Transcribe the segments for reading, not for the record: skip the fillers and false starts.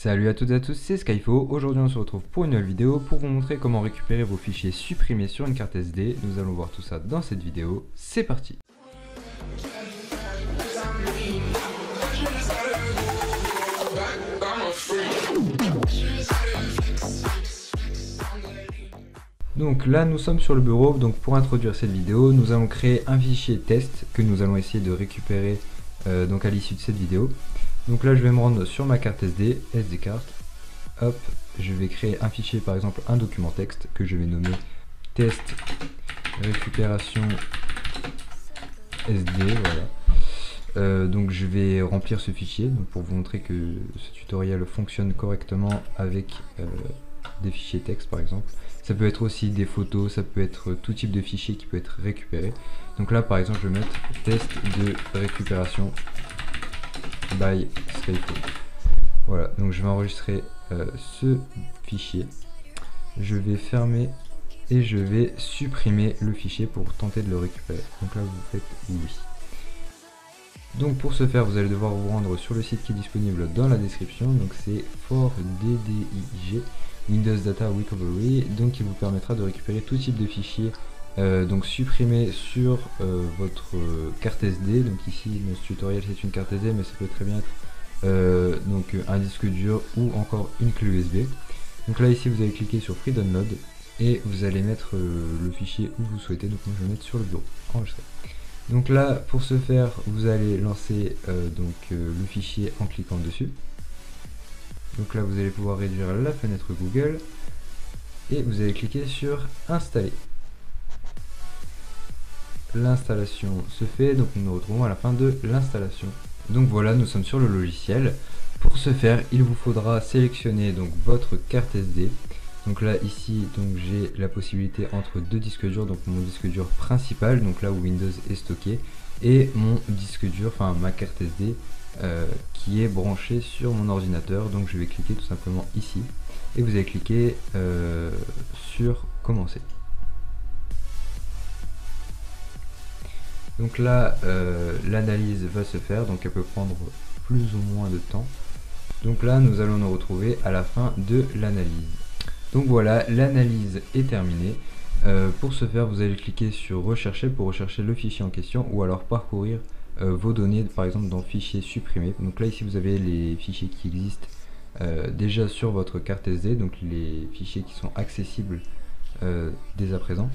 Salut à toutes et à tous, c'est Skyfo. Aujourd'hui on se retrouve pour une nouvelle vidéo pour vous montrer comment récupérer vos fichiers supprimés sur une carte SD. Nous allons voir tout ça dans cette vidéo, c'est parti. Donc là nous sommes sur le bureau, donc pour introduire cette vidéo, nous allons créer un fichier test que nous allons essayer de récupérer donc à l'issue de cette vidéo. Donc là je vais me rendre sur ma carte SD card, hop, je vais créer un fichier, par exemple un document texte que je vais nommer test récupération SD, voilà. Donc je vais remplir ce fichier donc pour vous montrer que ce tutoriel fonctionne correctement avec des fichiers texte par exemple. Ça peut être aussi des photos, ça peut être tout type de fichier qui peut être récupéré. Donc là par exemple je vais mettre test de récupération by Skyfo. Voilà, donc je vais enregistrer ce fichier. Je vais fermer et je vais supprimer le fichier pour tenter de le récupérer. Donc là vous faites oui. Donc pour ce faire vous allez devoir vous rendre sur le site qui est disponible dans la description. Donc c'est ForDDIG Windows Data Recovery, donc qui vous permettra de récupérer tout type de fichiers donc supprimés sur votre carte SD. Donc ici dans ce tutoriel c'est une carte SD, mais ça peut très bien être donc un disque dur ou encore une clé USB. Donc là ici vous allez cliquer sur Free Download et vous allez mettre le fichier où vous souhaitez. Donc moi je vais mettre sur le bureau, enregistrer. Donc là pour ce faire vous allez lancer le fichier en cliquant dessus. Donc là vous allez pouvoir réduire la fenêtre Google et vous allez cliquer sur installer. L'installation se fait, donc nous nous retrouvons à la fin de l'installation. Donc voilà, nous sommes sur le logiciel. Pour ce faire il vous faudra sélectionner donc votre carte SD. Donc là ici donc j'ai la possibilité entre deux disques durs, donc mon disque dur principal, donc là où Windows est stocké, et mon disque dur, enfin ma carte SD qui est branché sur mon ordinateur. Donc je vais cliquer tout simplement ici et vous allez cliquer sur commencer. Donc là l'analyse va se faire, donc elle peut prendre plus ou moins de temps. Donc là nous allons nous retrouver à la fin de l'analyse. Donc voilà, l'analyse est terminée. Pour ce faire vous allez cliquer sur rechercher pour rechercher le fichier en question, ou alors parcourir vos données par exemple dans fichier supprimé. Donc là ici vous avez les fichiers qui existent déjà sur votre carte SD, donc les fichiers qui sont accessibles dès à présent,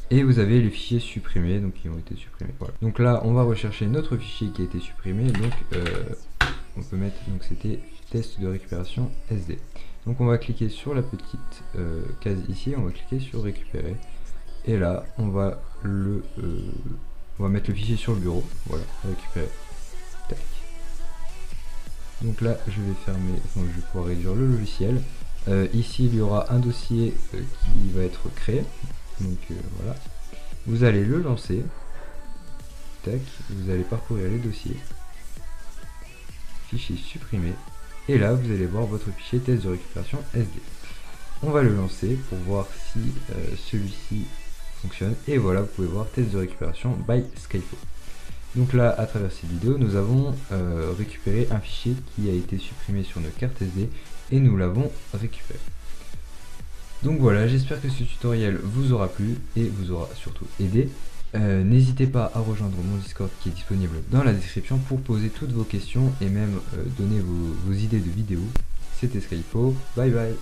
et vous avez les fichiers supprimés, donc qui ont été supprimés. Voilà. Donc là on va rechercher notre fichier qui a été supprimé, donc on peut mettre, donc c'était test de récupération SD. Donc on va cliquer sur la petite case ici, on va cliquer sur récupérer, et là on va mettre le fichier sur le bureau, voilà, récupérer. Tac. Donc là je vais fermer, donc je vais pouvoir réduire le logiciel. Ici il y aura un dossier qui va être créé, donc voilà, vous allez le lancer, tac, vous allez parcourir les dossiers, fichier supprimé, et là vous allez voir votre fichier test de récupération SD. On va le lancer pour voir si celui-ci fonctionne, et voilà, vous pouvez voir test de récupération by Skyfo. Donc là à travers cette vidéo nous avons récupéré un fichier qui a été supprimé sur notre carte SD et nous l'avons récupéré. Donc voilà, j'espère que ce tutoriel vous aura plu et vous aura surtout aidé. N'hésitez pas à rejoindre mon Discord qui est disponible dans la description pour poser toutes vos questions et même donner vos idées de vidéos. C'était Skyfo, bye bye.